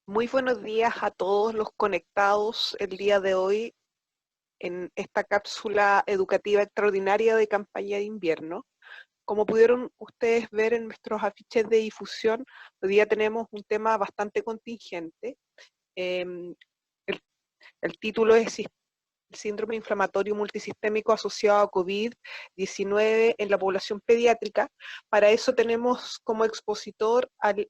Muy buenos días a todos los conectados el día de hoy en esta cápsula educativa extraordinaria de campaña de invierno. Como pudieron ustedes ver en nuestros afiches de difusión, hoy día tenemos un tema bastante contingente. El, el título es Síndrome inflamatorio multisistémico asociado a COVID-19 en la población pediátrica. Para eso tenemos como expositor al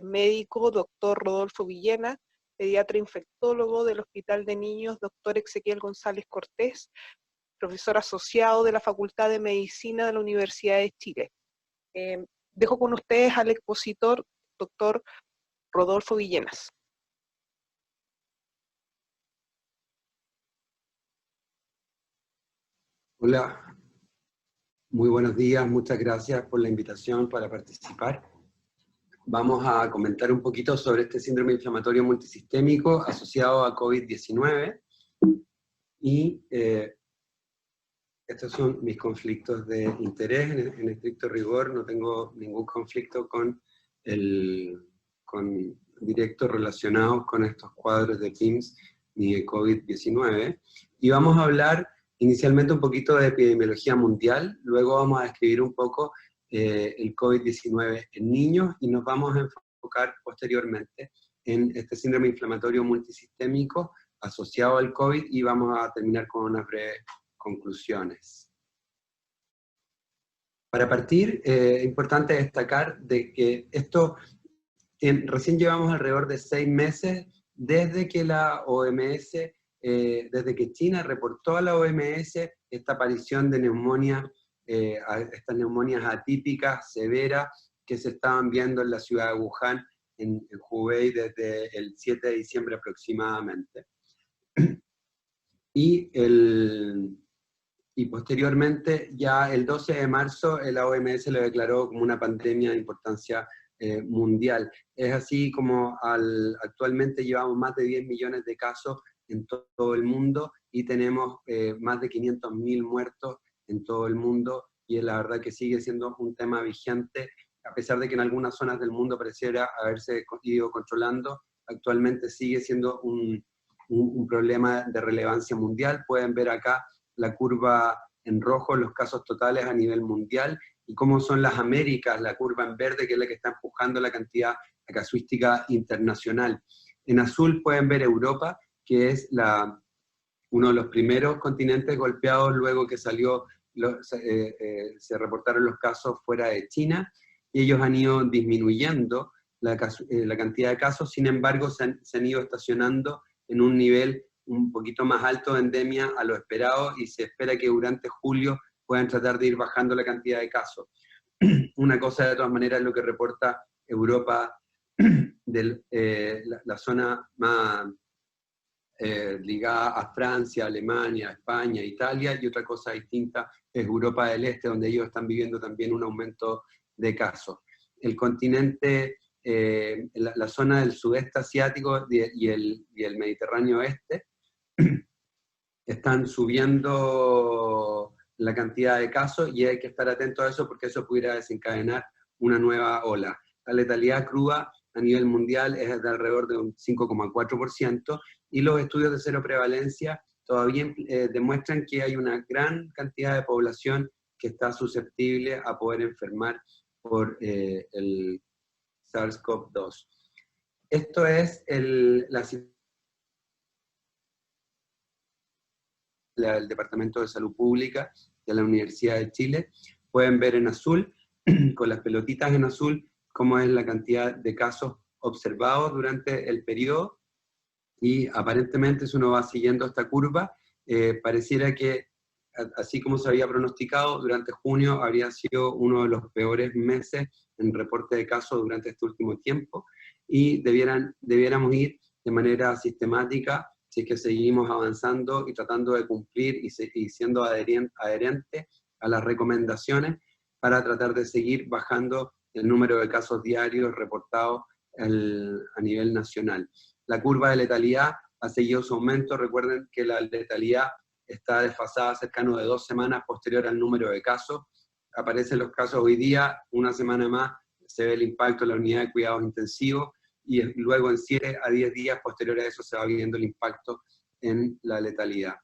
médico doctor Rodolfo Villena, pediatra infectólogo del Hospital de Niños doctor Ezequiel González Cortés, profesor asociado de la Facultad de Medicina de la Universidad de Chile. Dejo con ustedes al expositor doctor Rodolfo Villenas. Hola, muy buenos días, muchas gracias por la invitación para participar. Vamos a comentar un poquito sobre este síndrome inflamatorio multisistémico asociado a COVID-19 y estos son mis conflictos de interés. En estricto rigor no tengo ningún conflicto con directos relacionados con estos cuadros de PIMS ni de COVID-19. Y vamos a hablar inicialmente un poquito de epidemiología mundial, luego vamos a describir un poco el COVID-19 en niños y nos vamos a enfocar posteriormente en este síndrome inflamatorio multisistémico asociado al COVID y vamos a terminar con unas breves conclusiones. Para partir, es importante destacar de que esto recién llevamos alrededor de 6 meses desde que la OMS, desde que China reportó a la OMS esta aparición de neumonía, estas neumonias atípicas, severas, que se estaban viendo en la ciudad de Wuhan, en Hubei, desde el 7 de diciembre aproximadamente. Y posteriormente, ya el 12 de marzo, la OMS lo declaró como una pandemia de importancia mundial. Es así como actualmente llevamos más de 10 millones de casos en todo el mundo y tenemos más de 500.000 muertos en todo el mundo, y es la verdad que sigue siendo un tema vigente, a pesar de que en algunas zonas del mundo pareciera haberse ido controlando. Actualmente sigue siendo un problema de relevancia mundial. Pueden ver acá la curva en rojo, los casos totales a nivel mundial, y cómo son las Américas, la curva en verde, que es la que está empujando la casuística internacional. En azul pueden ver Europa, que es uno de los primeros continentes golpeados luego que se reportaron los casos fuera de China, y ellos han ido disminuyendo la cantidad de casos. Sin embargo, se han ido estacionando en un nivel un poquito más alto de endemia a lo esperado, y se espera que durante julio puedan tratar de ir bajando la cantidad de casos. Una cosa de todas maneras es lo que reporta Europa, la zona más ligada a Francia, Alemania, España, Italia, y otra cosa distinta es Europa del Este, donde ellos están viviendo también un aumento de casos. El continente, la zona del sudeste asiático y el Mediterráneo Este, están subiendo la cantidad de casos, y hay que estar atento a eso porque eso pudiera desencadenar una nueva ola. La letalidad cruda a nivel mundial es de alrededor de un 5,4%, y los estudios de cero prevalencia todavía demuestran que hay una gran cantidad de población que está susceptible a poder enfermar por el SARS-CoV-2. Esto es la situación del Departamento de Salud Pública de la Universidad de Chile. Pueden ver en azul, con las pelotitas en azul, cómo es la cantidad de casos observados durante el periodo, y aparentemente si uno va siguiendo esta curva, pareciera que, así como se había pronosticado, durante junio habría sido uno de los peores meses en reporte de casos durante este último tiempo, y debiéramos ir de manera sistemática, si es que seguimos avanzando y tratando de cumplir y siendo adherente a las recomendaciones, para tratar de seguir bajando el número de casos diarios reportados a nivel nacional. La curva de letalidad ha seguido su aumento. Recuerden que la letalidad está desfasada cercano de 2 semanas posterior al número de casos. Aparecen los casos hoy día, una semana más se ve el impacto en la unidad de cuidados intensivos, y luego en 7 a 10 días posteriores a eso se va viendo el impacto en la letalidad.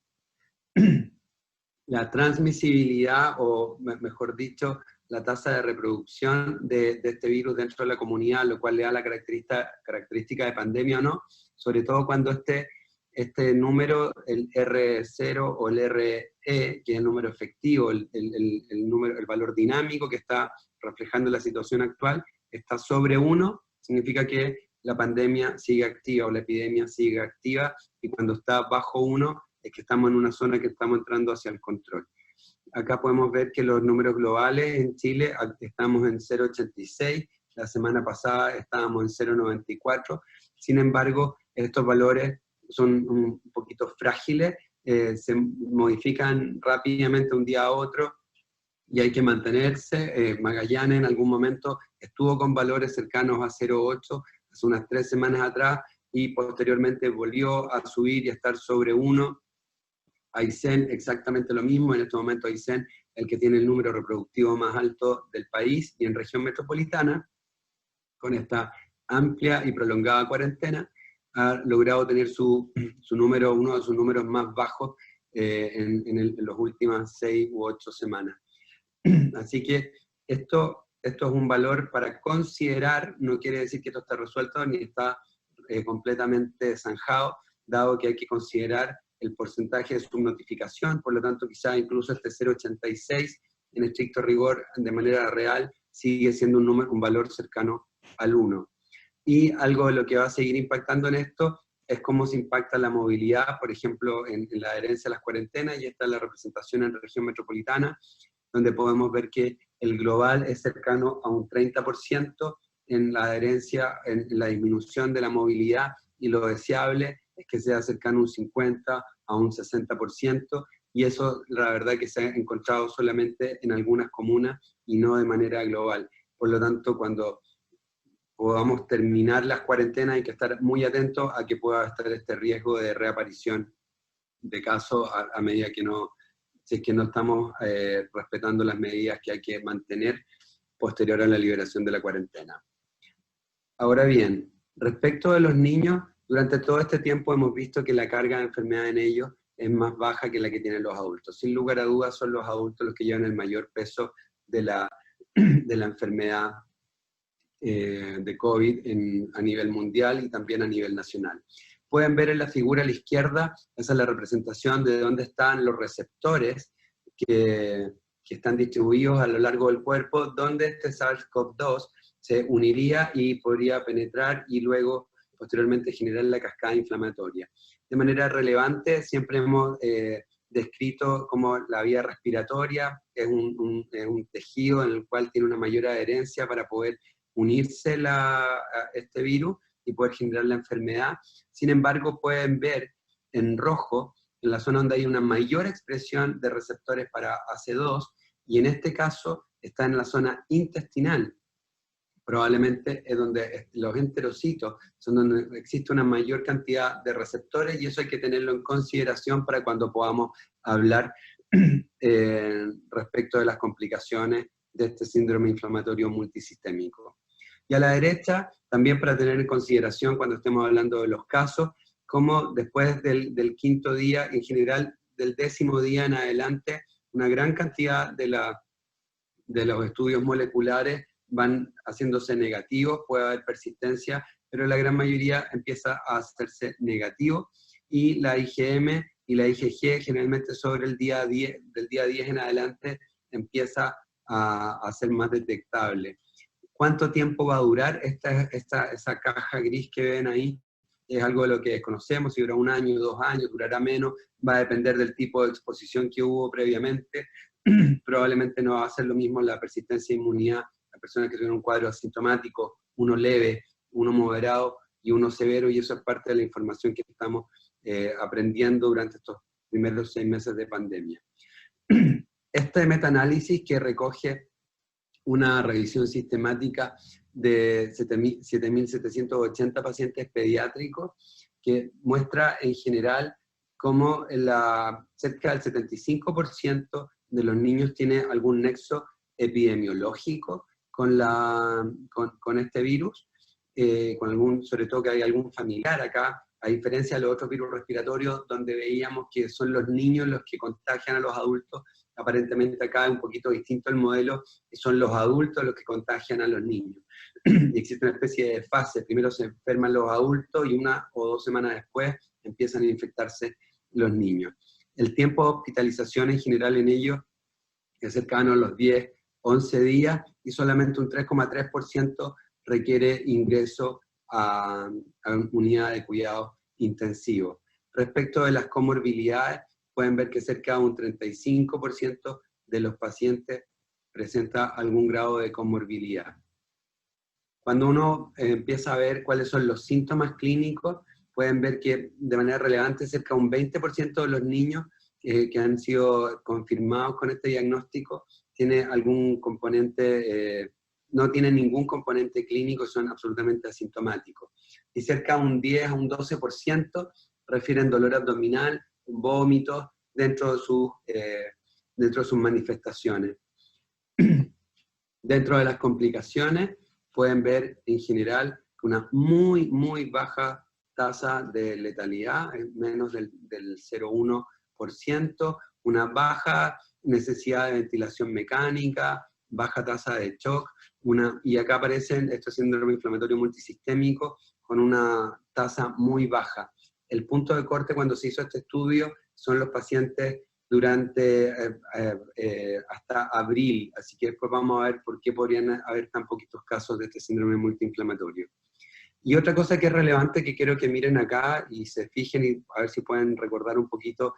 La transmisibilidad, o mejor dicho, la tasa de reproducción de este virus dentro de la comunidad, lo cual le da la característica de pandemia o no, sobre todo cuando este número, el R0 o el RE, que es el número efectivo, el valor dinámico que está reflejando la situación actual, está sobre 1, significa que la pandemia sigue activa o la epidemia sigue activa, y cuando está bajo 1 es que estamos en una zona que estamos entrando hacia el control. Acá podemos ver que los números globales en Chile estamos en 0,86, la semana pasada estábamos en 0,94, sin embargo, estos valores son un poquito frágiles, se modifican rápidamente un día a otro, y hay que mantenerse. Magallanes en algún momento estuvo con valores cercanos a 0,8 hace unas 3 semanas atrás, y posteriormente volvió a subir y a estar sobre 1. Aysén exactamente lo mismo, en este momento Aysén el que tiene el número reproductivo más alto del país, y en región metropolitana, con esta amplia y prolongada cuarentena, ha logrado tener uno de sus números más bajos en las últimas 6 u 8 semanas. Así que esto es un valor para considerar, no quiere decir que esto está resuelto ni está completamente zanjado, dado que hay que considerar el porcentaje de subnotificación, por lo tanto quizá incluso este 0,86 en estricto rigor de manera real sigue siendo un valor cercano al 1. Y algo de lo que va a seguir impactando en esto es cómo se impacta la movilidad, por ejemplo, en la adherencia a las cuarentenas, y esta es la representación en región metropolitana, donde podemos ver que el global es cercano a un 30% en la adherencia, en la disminución de la movilidad, y lo deseable es que sea cercano a un 50 a un 60%, y eso la verdad que se ha encontrado solamente en algunas comunas y no de manera global. Por lo tanto, cuando podamos terminar las cuarentenas hay que estar muy atentos a que pueda estar este riesgo de reaparición de casos a medida que si es que no estamos respetando las medidas que hay que mantener posterior a la liberación de la cuarentena. Ahora bien, respecto de los niños, durante todo este tiempo hemos visto que la carga de enfermedad en ellos es más baja que la que tienen los adultos. Sin lugar a dudas son los adultos los que llevan el mayor peso de la enfermedad de COVID a nivel mundial y también a nivel nacional. Pueden ver en la figura a la izquierda, esa es la representación de dónde están los receptores que están distribuidos a lo largo del cuerpo, donde este SARS-CoV-2 se uniría y podría penetrar y luego posteriormente generar la cascada inflamatoria. De manera relevante, siempre hemos descrito como la vía respiratoria es un tejido en el cual tiene una mayor adherencia para poder unirse a este virus y poder generar la enfermedad. Sin embargo, pueden ver en rojo, en la zona donde hay una mayor expresión de receptores para AC2, y en este caso está en la zona intestinal. Probablemente es donde los enterocitos son donde existe una mayor cantidad de receptores, y eso hay que tenerlo en consideración para cuando podamos hablar respecto de las complicaciones de este síndrome inflamatorio multisistémico. Y a la derecha, también para tener en consideración cuando estemos hablando de los casos, como después del 5.º día, en general del 10.º día en adelante, una gran cantidad de los estudios moleculares van haciéndose negativos, puede haber persistencia, pero la gran mayoría empieza a hacerse negativo, y la IgM y la IgG generalmente sobre el día 10, del día 10 en adelante empieza a ser más detectable. ¿Cuánto tiempo va a durar esa caja gris que ven ahí? Es algo de lo que desconocemos, si dura 1 año, 2 años, durará menos, va a depender del tipo de exposición que hubo previamente. Probablemente no va a ser lo mismo la persistencia e inmunidad, las personas que tienen un cuadro asintomático, uno leve, uno moderado y uno severo, y eso es parte de la información que estamos aprendiendo durante estos primeros 6 meses de pandemia. Este metaanálisis, que recoge una revisión sistemática de 7.780 pacientes pediátricos, que muestra en general cómo cerca del 75% de los niños tiene algún nexo epidemiológico con este virus, sobre todo que hay algún familiar acá, a diferencia de los otros virus respiratorios, donde veíamos que son los niños los que contagian a los adultos. Aparentemente acá es un poquito distinto el modelo, y son los adultos los que contagian a los niños. Y existe una especie de fase, primero se enferman los adultos y 1 o 2 semanas después empiezan a infectarse los niños. El tiempo de hospitalización en general en ellos es cercano a los 10, 11 días, y solamente un 3,3% requiere ingreso a unidad de cuidado intensivo. Respecto de las comorbilidades, pueden ver que cerca de un 35% de los pacientes presenta algún grado de comorbilidad. Cuando uno empieza a ver cuáles son los síntomas clínicos, pueden ver que de manera relevante cerca de un 20% de los niños que han sido confirmados con este diagnóstico tiene algún componente, no tienen ningún componente clínico, son absolutamente asintomáticos. Y cerca de un 10 a un 12% refieren dolor abdominal, vómitos dentro de sus manifestaciones. Dentro de las complicaciones pueden ver en general una muy baja tasa de letalidad, menos del 0,1%, una baja necesidad de ventilación mecánica, baja tasa de shock, y acá aparecen estos síndrome inflamatorio multisistémico con una tasa muy baja. El punto de corte cuando se hizo este estudio son los pacientes durante hasta abril, así que después vamos a ver por qué podrían haber tan poquitos casos de este síndrome multiinflamatorio. Y otra cosa que es relevante que quiero que miren acá y se fijen y a ver si pueden recordar un poquito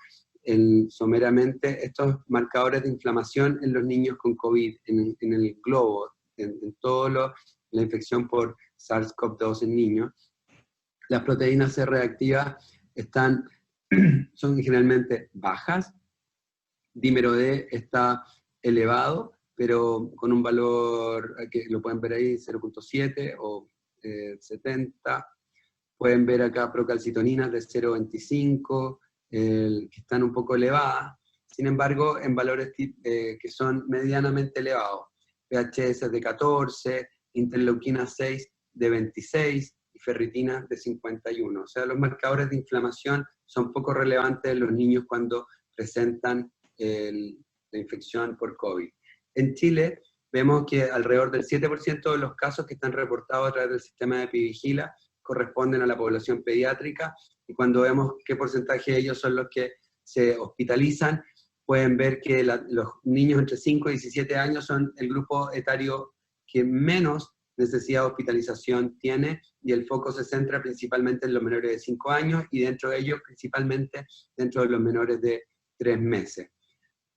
someramente estos marcadores de inflamación en los niños con COVID, en el globo, en toda la infección por SARS-CoV-2 en niños. Las proteínas C reactivas son generalmente bajas, dímero D está elevado, pero con un valor que lo pueden ver ahí, 0,7 o 70. Pueden ver acá procalcitoninas de 0,25, que están un poco elevadas. Sin embargo, en valores que son medianamente elevados. PHS de 14, interleuquina 6 de 26 y ferritina de 51. O sea, los marcadores de inflamación son poco relevantes en los niños cuando presentan la infección por COVID. En Chile vemos que alrededor del 7% de los casos que están reportados a través del sistema de Epivigila corresponden a la población pediátrica, y cuando vemos qué porcentaje de ellos son los que se hospitalizan, pueden ver que los niños entre 5 y 17 años son el grupo etario que menos necesidad de hospitalización tiene, y el foco se centra principalmente en los menores de 5 años, y dentro de ellos principalmente dentro de los menores de 3 meses.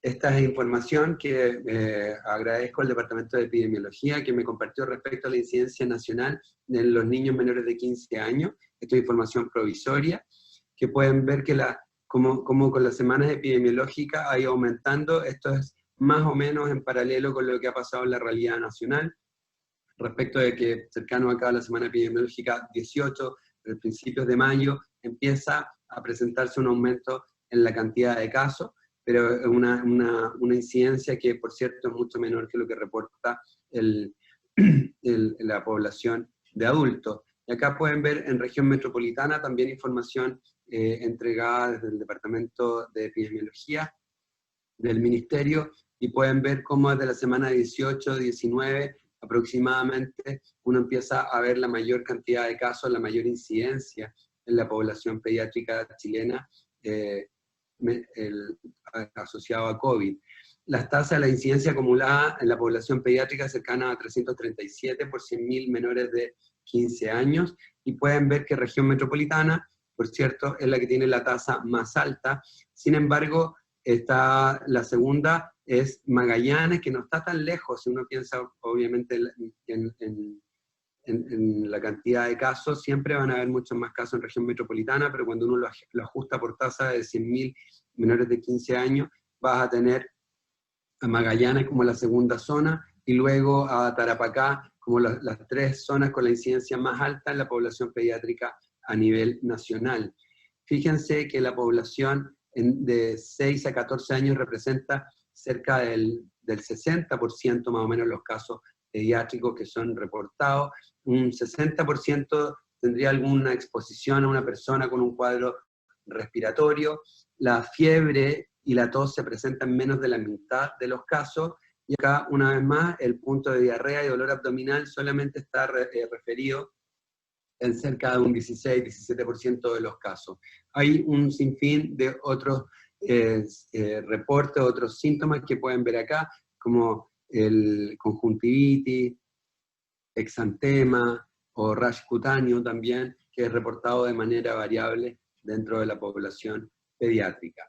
Esta es información que agradezco al Departamento de Epidemiología que me compartió respecto a la incidencia nacional de los niños menores de 15 años. Esta es información provisoria, que pueden ver que como con las semanas epidemiológicas ha ido aumentando. Esto es más o menos en paralelo con lo que ha pasado en la realidad nacional, respecto de que cercano acá a la semana epidemiológica 18, a principios de mayo, empieza a presentarse un aumento en la cantidad de casos, pero una incidencia que, por cierto, es mucho menor que lo que reporta la población de adultos. Y acá pueden ver en región metropolitana también información entregada desde el Departamento de Epidemiología del Ministerio, y pueden ver cómo desde la semana 18-19 aproximadamente uno empieza a ver la mayor cantidad de casos, la mayor incidencia en la población pediátrica chilena asociado a COVID. Las tasas de la incidencia acumulada en la población pediátrica cercana a 337 por 100.000 menores de 15 años, y pueden ver que región metropolitana, por cierto, es la que tiene la tasa más alta. Sin embargo, la segunda es Magallanes, que no está tan lejos, si uno piensa obviamente en la cantidad de casos. Siempre van a haber muchos más casos en región metropolitana, pero cuando uno lo ajusta por tasa de 100.000 menores de 15 años, vas a tener a Magallanes como la segunda zona, y luego a Tarapacá como las 3 zonas con la incidencia más alta en la población pediátrica a nivel nacional. Fíjense que la población de 6 a 14 años representa cerca del 60% más o menos los casos pediátricos que son reportados, un 60% tendría alguna exposición a una persona con un cuadro respiratorio, la fiebre y la tos se presentan en menos de la mitad de los casos, y acá, una vez más, el punto de diarrea y dolor abdominal solamente está referido en cerca de un 16-17% de los casos. Hay un sinfín de otros reportes, otros síntomas que pueden ver acá, como el conjuntivitis, exantema o rash cutáneo también, que es reportado de manera variable dentro de la población pediátrica.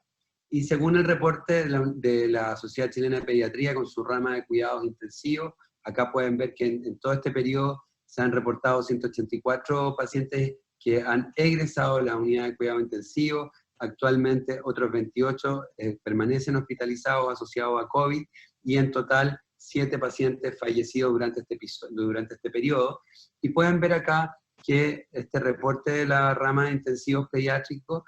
Y según el reporte de la Sociedad Chilena de Pediatría con su rama de cuidados intensivos, acá pueden ver que en todo este periodo se han reportado 184 pacientes que han egresado de la unidad de cuidado intensivo. Actualmente otros 28 permanecen hospitalizados asociados a COVID, y en total 7 pacientes fallecidos durante este periodo. Y pueden ver acá que este reporte de la rama de intensivos pediátricos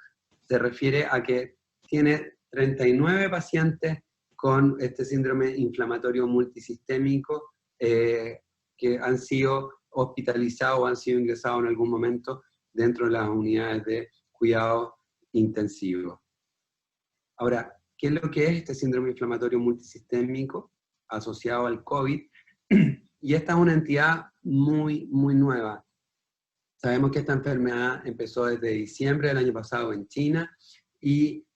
se refiere a que tiene 39 pacientes con este síndrome inflamatorio multisistémico que han sido hospitalizados o han sido ingresados en algún momento dentro de las unidades de cuidado intensivo. Ahora, ¿qué es lo que es este síndrome inflamatorio multisistémico asociado al COVID? Y esta es una entidad muy, muy nueva. Sabemos que esta enfermedad empezó desde diciembre del año pasado en China, y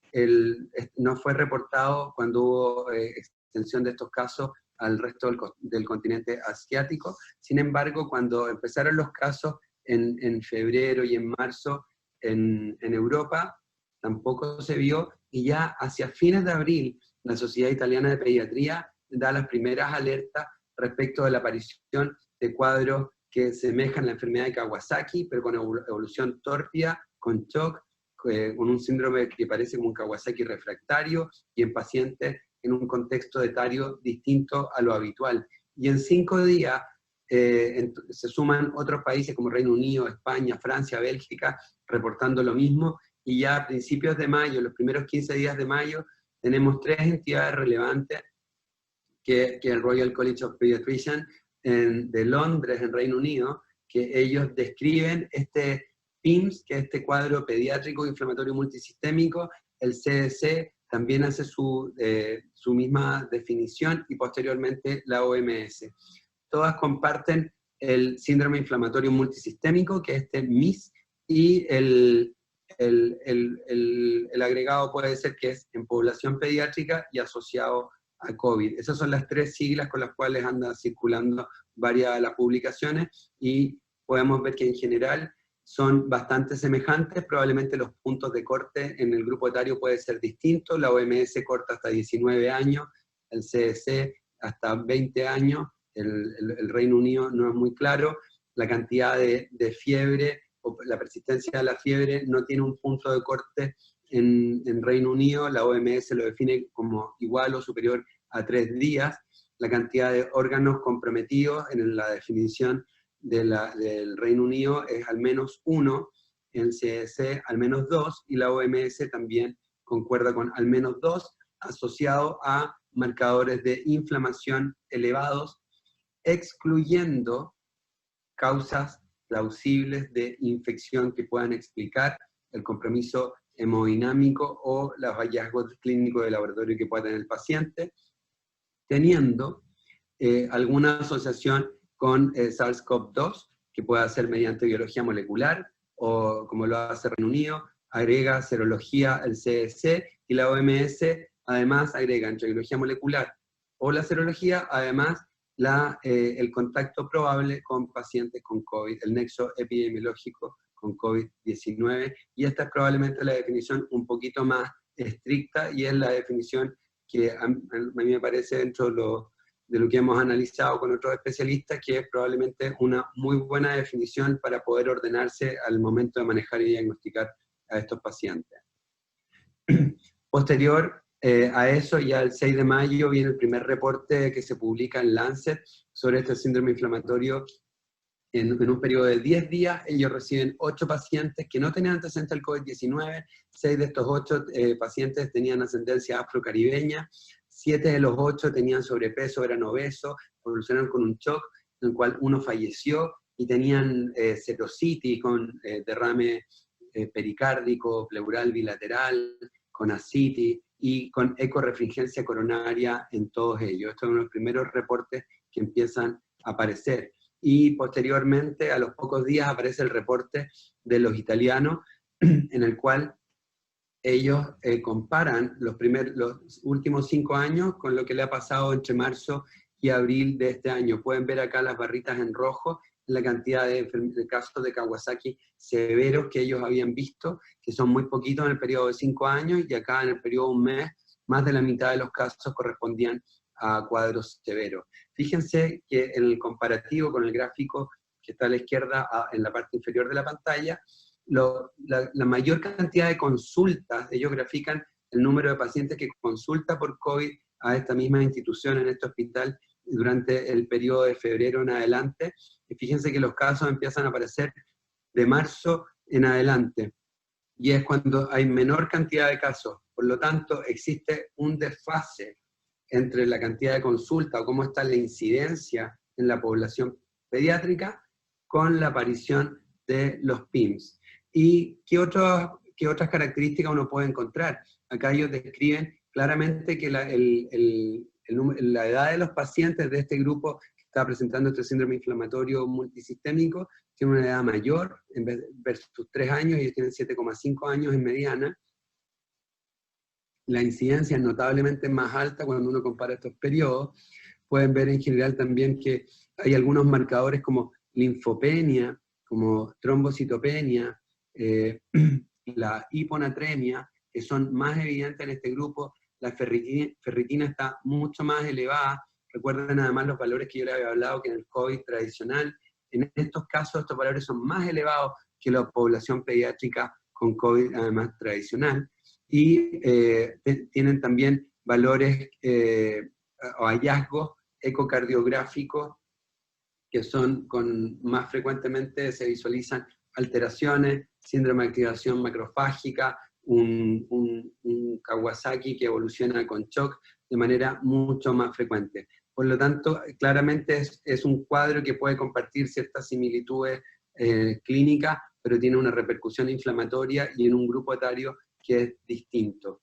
no fue reportado cuando hubo extensión de estos casos al resto del continente asiático. Sin embargo, cuando empezaron los casos en febrero y en marzo en Europa, tampoco se vio, y ya hacia fines de abril la Sociedad Italiana de Pediatría da las primeras alertas respecto de la aparición de cuadros que semejan la enfermedad de Kawasaki, pero con evolución tórpida, con shock, con un síndrome que parece como un Kawasaki refractario, y en pacientes en un contexto etario distinto a lo habitual. Y en 5 días se suman otros países como Reino Unido, España, Francia, Bélgica, reportando lo mismo, y ya a principios de mayo, los primeros 15 días de mayo, tenemos 3 entidades relevantes, que el Royal College of Pediatricians de Londres, en Reino Unido, que ellos describen este PIMS, que es este cuadro pediátrico inflamatorio multisistémico. El CDC también hace su misma definición, y posteriormente la OMS. Todas comparten el síndrome inflamatorio multisistémico, que es este MIS, y el agregado puede ser que es en población pediátrica y asociado a COVID. Esas son las 3 siglas con las cuales andan circulando varias de las publicaciones, y podemos ver que en general son bastante semejantes. Probablemente los puntos de corte en el grupo etario puede ser distinto. La OMS corta hasta 19 años, el CDC hasta 20 años, el Reino Unido no es muy claro. La cantidad de fiebre o la persistencia de la fiebre no tiene un punto de corte en Reino Unido. La OMS lo define como igual o superior a 3 días. La cantidad de órganos comprometidos en la definición del Reino Unido es al menos 1, en CDC al menos 2, y la OMS también concuerda con al menos 2, asociado a marcadores de inflamación elevados, excluyendo causas plausibles de infección que puedan explicar el compromiso hemodinámico o los hallazgos clínicos de laboratorio que pueda tener el paciente, teniendo alguna asociación con SARS-CoV-2, que puede hacer mediante biología molecular, o como lo hace Reino Unido, agrega serología el CDC, y la OMS además agrega entre biología molecular o la serología, además el contacto probable con pacientes con COVID, el nexo epidemiológico con COVID-19, y esta es probablemente la definición un poquito más estricta, y es la definición que a mí me parece, dentro de lo que hemos analizado con otros especialistas, que es probablemente una muy buena definición para poder ordenarse al momento de manejar y diagnosticar a estos pacientes. Posterior a eso, ya el 6 de mayo viene el primer reporte que se publica en Lancet sobre este síndrome inflamatorio. En un periodo de 10 días, ellos reciben 8 pacientes que no tenían antecedentes al COVID-19, 6 de estos 8 pacientes tenían ascendencia afrocaribeña, 7 de los 8 tenían sobrepeso, eran obesos, evolucionaron con un shock en el cual uno falleció y tenían cetocitis con derrame pericárdico, pleural bilateral, con ascitis y con ecorefringencia coronaria en todos ellos. Estos son los primeros reportes que empiezan a aparecer. Y posteriormente, a los pocos días, aparece el reporte de los italianos, en el cual ellos comparan los últimos 5 años con lo que le ha pasado entre marzo y abril de este año. Pueden ver acá las barritas en rojo, la cantidad de casos de Kawasaki severos que ellos habían visto, que son muy poquitos en el periodo de 5 años, y acá en el periodo de un mes, más de la mitad de los casos correspondían a cuadros severos. Fíjense que en el comparativo con el gráfico que está a la izquierda, en la parte inferior de la pantalla, la mayor cantidad de consultas, ellos grafican el número de pacientes que consulta por COVID a esta misma institución, en este hospital, durante el periodo de febrero en adelante. Y fíjense que los casos empiezan a aparecer de marzo en adelante, y es cuando hay menor cantidad de casos. Por lo tanto, existe un desfase entre la cantidad de consultas o cómo está la incidencia en la población pediátrica con la aparición de los PIMS. ¿Y qué otras características uno puede encontrar? Acá ellos describen claramente que la edad de los pacientes de este grupo que está presentando este síndrome inflamatorio multisistémico tiene una edad mayor, versus 3 años, ellos tienen 7,5 años en mediana. La incidencia es notablemente más alta cuando uno compara estos periodos. Pueden ver en general también que hay algunos marcadores como linfopenia, como trombocitopenia, la hiponatremia, que son más evidentes en este grupo. La ferritina está mucho más elevada. Recuerden además los valores que yo les había hablado que en el COVID tradicional. En estos casos estos valores son más elevados que la población pediátrica con COVID además tradicional. Y tienen también valores o hallazgos ecocardiográficos que son más frecuentemente se visualizan alteraciones, síndrome de activación macrofágica, un Kawasaki que evoluciona con shock de manera mucho más frecuente. Por lo tanto, claramente es un cuadro que puede compartir ciertas similitudes clínicas, pero tiene una repercusión inflamatoria y en un grupo etario que es distinto.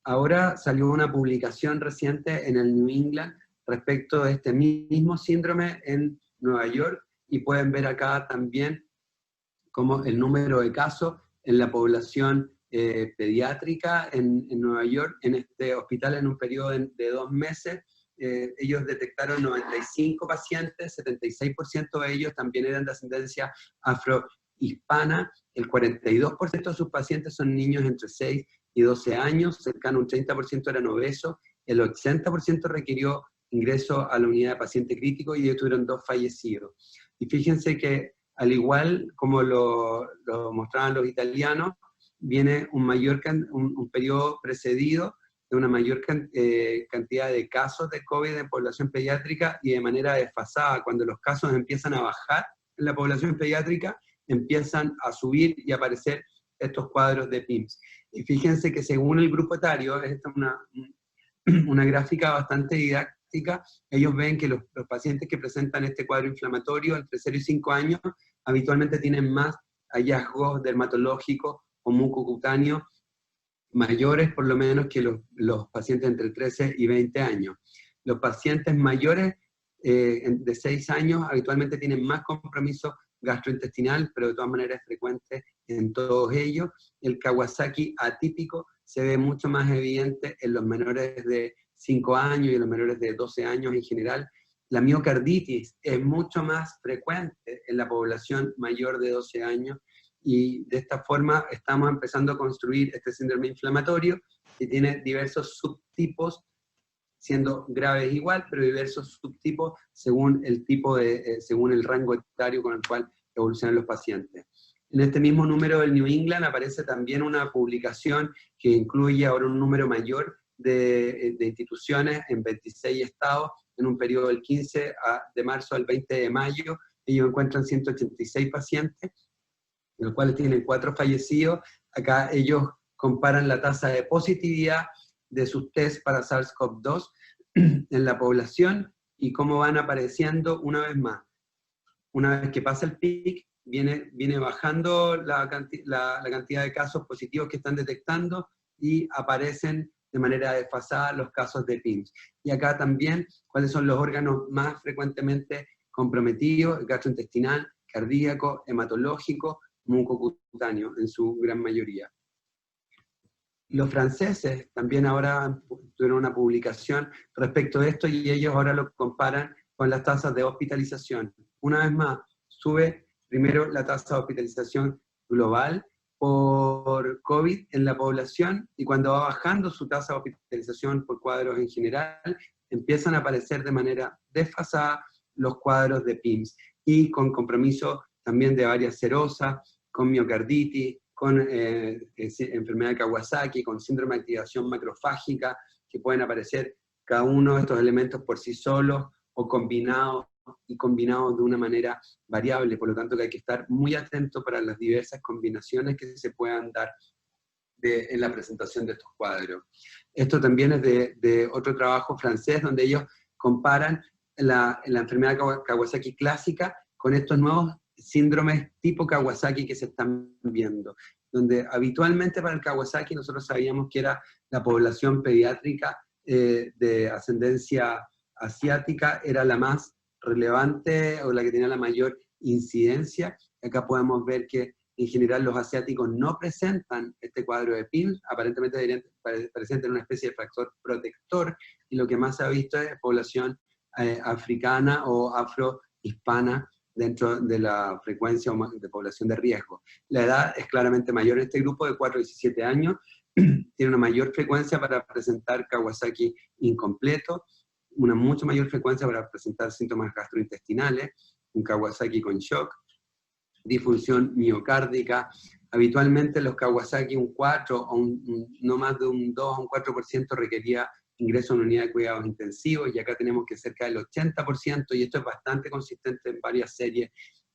Ahora salió una publicación reciente en el New England respecto de este mismo síndrome en Nueva York, y pueden ver acá también como el número de casos en la población pediátrica en Nueva York, en este hospital en un periodo de 2 meses. Ellos detectaron 95 pacientes, 76% de ellos también eran de ascendencia afrohispana, el 42% de sus pacientes son niños entre 6 y 12 años, cercano a un 30% eran obesos, el 80% requirió ingreso a la unidad de paciente crítico y ellos tuvieron 2 fallecidos. Y fíjense que al igual como lo mostraban los italianos, viene un periodo precedido de una mayor cantidad de casos de COVID en población pediátrica y de manera desfasada. Cuando los casos empiezan a bajar en la población pediátrica, empiezan a subir y a aparecer estos cuadros de PIMS. Y fíjense que según el grupo etario, esta es una gráfica bastante didáctica, ellos ven que los pacientes que presentan este cuadro inflamatorio entre 0 y 5 años habitualmente tienen más hallazgos dermatológicos o mucocutáneos mayores por lo menos que los pacientes entre 13 y 20 años. Los pacientes mayores de 6 años habitualmente tienen más compromiso gastrointestinal, pero de todas maneras es frecuente en todos ellos. El Kawasaki atípico se ve mucho más evidente en los menores de 5 años y en los menores de 12 años en general. La miocarditis es mucho más frecuente en la población mayor de 12 años, y de esta forma estamos empezando a construir este síndrome inflamatorio que tiene diversos subtipos, siendo graves igual, pero diversos subtipos según según el rango etario con el cual evolucionan los pacientes. En este mismo número del New England aparece también una publicación que incluye ahora un número mayor de instituciones en 26 estados en un periodo del 15 de marzo al 20 de mayo. Ellos encuentran 186 pacientes, de los cuales tienen 4 fallecidos. Acá ellos comparan la tasa de positividad de sus test para SARS-CoV-2 en la población y cómo van apareciendo una vez más. Una vez que pasa el pic, viene bajando la cantidad de casos positivos que están detectando y aparecen de manera desfasada los casos de PIMS. Y acá también, cuáles son los órganos más frecuentemente comprometidos: el gastrointestinal, cardíaco, hematológico, mucocutáneo, en su gran mayoría. Los franceses también ahora tuvieron una publicación respecto de esto y ellos ahora lo comparan con las tasas de hospitalización. Una vez más, sube primero la tasa de hospitalización global por COVID en la población, y cuando va bajando su tasa de hospitalización por cuadros en general, empiezan a aparecer de manera desfasada los cuadros de PIMS, y con compromiso también de varias serosas, con miocarditis, con enfermedad de Kawasaki, con síndrome de activación macrofágica, que pueden aparecer cada uno de estos elementos por sí solos o combinados, y combinados de una manera variable. Por lo tanto, que hay que estar muy atento para las diversas combinaciones que se puedan dar en la presentación de estos cuadros. Esto también es de otro trabajo francés, donde ellos comparan la enfermedad Kawasaki clásica con estos nuevos síndromes tipo Kawasaki que se están viendo, donde habitualmente para el Kawasaki nosotros sabíamos que era la población pediátrica de ascendencia asiática, era la más relevante o la que tenía la mayor incidencia. Acá podemos ver que en general los asiáticos no presentan este cuadro de PIMS, aparentemente deberían presentar una especie de factor protector, y lo que más se ha visto es población africana o afrohispana dentro de la frecuencia de población de riesgo. La edad es claramente mayor en este grupo, de 4 a 17 años, tiene una mayor frecuencia para presentar Kawasaki incompleto, una mucho mayor frecuencia para presentar síntomas gastrointestinales, un Kawasaki con shock, disfunción miocárdica. Habitualmente los Kawasaki un 4 o no más de un 2 o un 4% requería ingreso en unidad de cuidados intensivos, y acá tenemos que cerca del 80%, y esto es bastante consistente en varias series,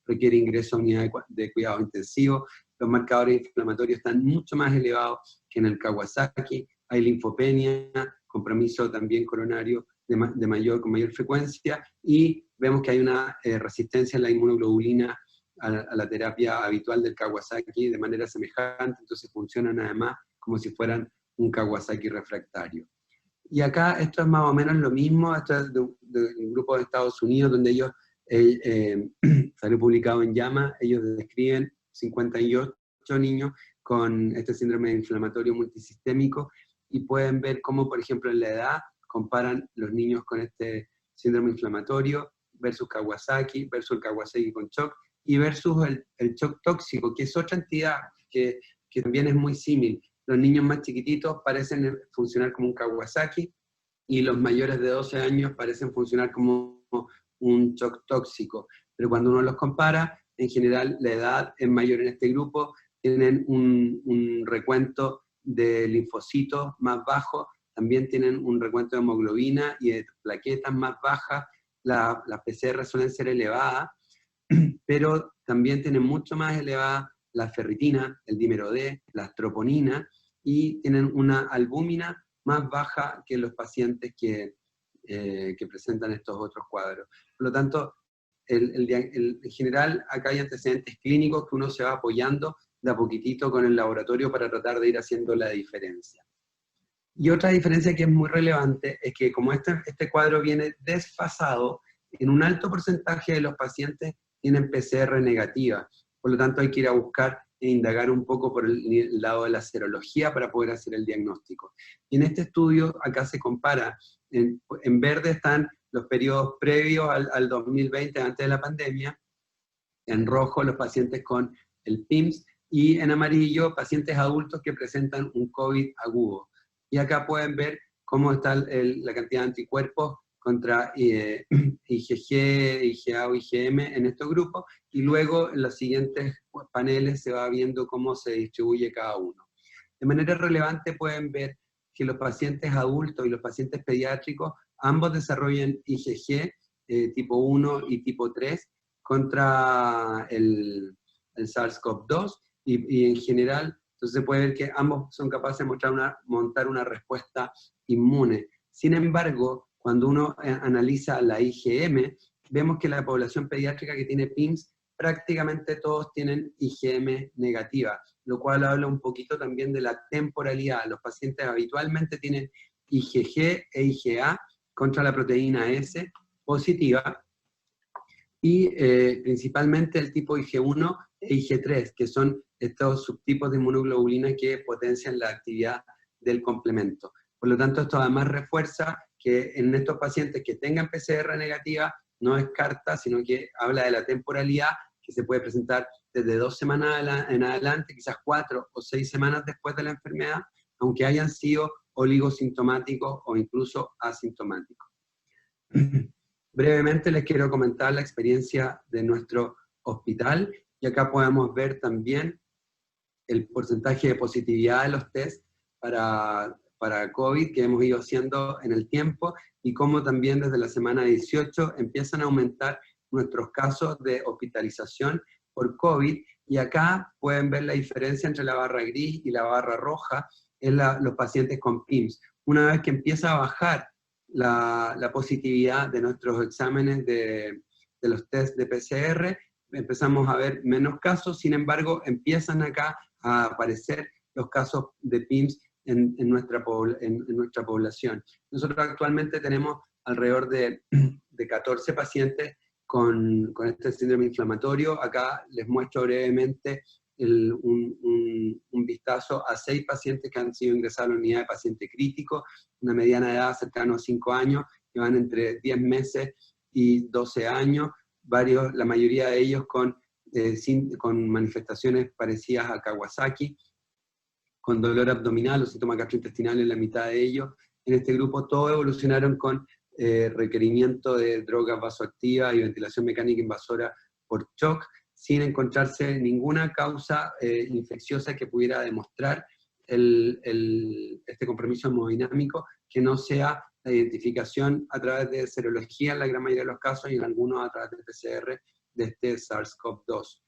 requiere ingreso a unidad de cuidados intensivos. Los marcadores inflamatorios están mucho más elevados que en el Kawasaki, hay linfopenia, compromiso también coronario con mayor frecuencia, y vemos que hay una resistencia en la inmunoglobulina a la terapia habitual del Kawasaki de manera semejante, entonces funcionan además como si fueran un Kawasaki refractario. Y acá esto es más o menos lo mismo, esto es de un grupo de Estados Unidos, donde ellos, salió publicado en JAMA, ellos describen 58 niños con este síndrome inflamatorio multisistémico, y pueden ver cómo, por ejemplo, en la edad, comparan los niños con este síndrome inflamatorio versus Kawasaki, versus el Kawasaki con shock, y versus el shock tóxico, que es otra entidad que también es muy similar. Los niños más chiquititos parecen funcionar como un Kawasaki, y los mayores de 12 años parecen funcionar como un shock tóxico. Pero cuando uno los compara, en general la edad es mayor en este grupo, tienen un recuento de linfocitos más bajo, también tienen un recuento de hemoglobina y de plaquetas más bajas, las PCR suelen ser elevadas, pero también tienen mucho más elevada la ferritina, el dímero D, la troponina, y tienen una albúmina más baja que los pacientes que presentan estos otros cuadros. Por lo tanto, en general, acá hay antecedentes clínicos que uno se va apoyando de a poquitito con el laboratorio para tratar de ir haciendo la diferencia. Y otra diferencia que es muy relevante es que como este cuadro viene desfasado, en un alto porcentaje de los pacientes tienen PCR negativa. Por lo tanto, hay que ir a buscar e indagar un poco por el lado de la serología para poder hacer el diagnóstico. Y en este estudio, acá se compara, en verde están los periodos previos al 2020, antes de la pandemia, en rojo los pacientes con el PIMS, y en amarillo pacientes adultos que presentan un COVID agudo. Y acá pueden ver cómo está la cantidad de anticuerpos contra IgG, IgA o IgM en estos grupos, y luego en los siguientes paneles se va viendo cómo se distribuye cada uno. De manera relevante pueden ver que los pacientes adultos y los pacientes pediátricos ambos desarrollan IgG tipo 1 y tipo 3 contra el SARS-CoV-2, y en general Entonces se puede ver que ambos son capaces de montar una respuesta inmune. Sin embargo, cuando uno analiza la IgM, vemos que la población pediátrica que tiene PIMS, prácticamente todos tienen IgM negativa, lo cual habla un poquito también de la temporalidad. Los pacientes habitualmente tienen IgG e IgA contra la proteína S positiva, y principalmente el tipo IG1 e IG3, que son estos subtipos de inmunoglobulina que potencian la actividad del complemento. Por lo tanto, esto además refuerza que en estos pacientes que tengan PCR negativa, no descarta, sino que habla de la temporalidad, que se puede presentar desde 2 semanas en adelante, quizás 4 o 6 semanas después de la enfermedad, aunque hayan sido oligosintomáticos o incluso asintomáticos. Brevemente les quiero comentar la experiencia de nuestro hospital, y acá podemos ver también el porcentaje de positividad de los test para COVID que hemos ido haciendo en el tiempo, y cómo también desde la semana 18 empiezan a aumentar nuestros casos de hospitalización por COVID, y acá pueden ver la diferencia entre la barra gris y la barra roja en los pacientes con PIMS. Una vez que empieza a bajar la positividad de nuestros exámenes de los test de PCR, empezamos a ver menos casos. Sin embargo, empiezan acá a aparecer los casos de PIMS en nuestra población. Nosotros actualmente tenemos alrededor de 14 pacientes con este síndrome inflamatorio. Acá les muestro brevemente un vistazo a 6 pacientes que han sido ingresados a la unidad de paciente crítico, una mediana de edad cercana a 5 años, que van entre 10 meses y 12 años, la mayoría de ellos con manifestaciones parecidas a Kawasaki, con dolor abdominal o síntomas gastrointestinales en la mitad de ellos. En este grupo todos evolucionaron con requerimiento de drogas vasoactivas y ventilación mecánica invasora por shock, sin encontrarse ninguna causa infecciosa que pudiera demostrar este compromiso hemodinámico, que no sea la identificación a través de serología en la gran mayoría de los casos, y en algunos a través de PCR de este SARS-CoV-2.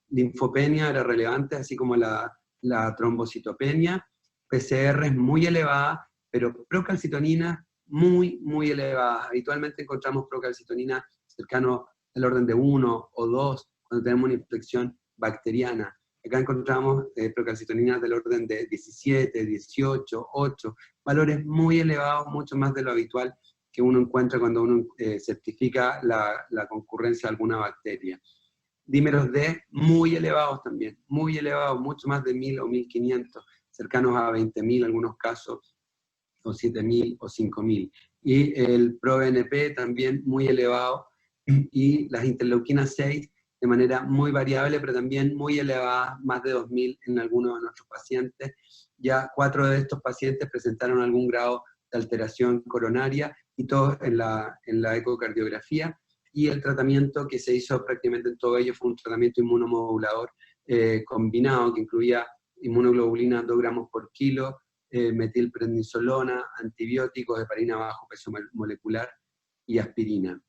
Linfopenia era relevante, así como la trombocitopenia. PCR es muy elevada, pero procalcitonina muy, muy elevada. Habitualmente encontramos procalcitonina cercano al orden de 1 o 2 cuando tenemos una infección bacteriana. Acá encontramos procalcitoninas del orden de 17, 18, 8, valores muy elevados, mucho más de lo habitual que uno encuentra cuando uno certifica la concurrencia de alguna bacteria. Dímeros D muy elevados también, muy elevados, mucho más de 1000 o 1500, cercanos a 20.000 en algunos casos, o 7.000 o 5.000. Y el ProBNP también muy elevado, y las interleuquinas 6 de manera muy variable, pero también muy elevada, más de 2.000 en algunos de nuestros pacientes. Ya 4 de estos pacientes presentaron algún grado de alteración coronaria, y todos en la ecocardiografía. Y el tratamiento que se hizo prácticamente en todo ello fue un tratamiento inmunomodulador combinado, que incluía inmunoglobulina 2 gramos por kilo, metilprednisolona, antibióticos, heparina bajo peso molecular y aspirina.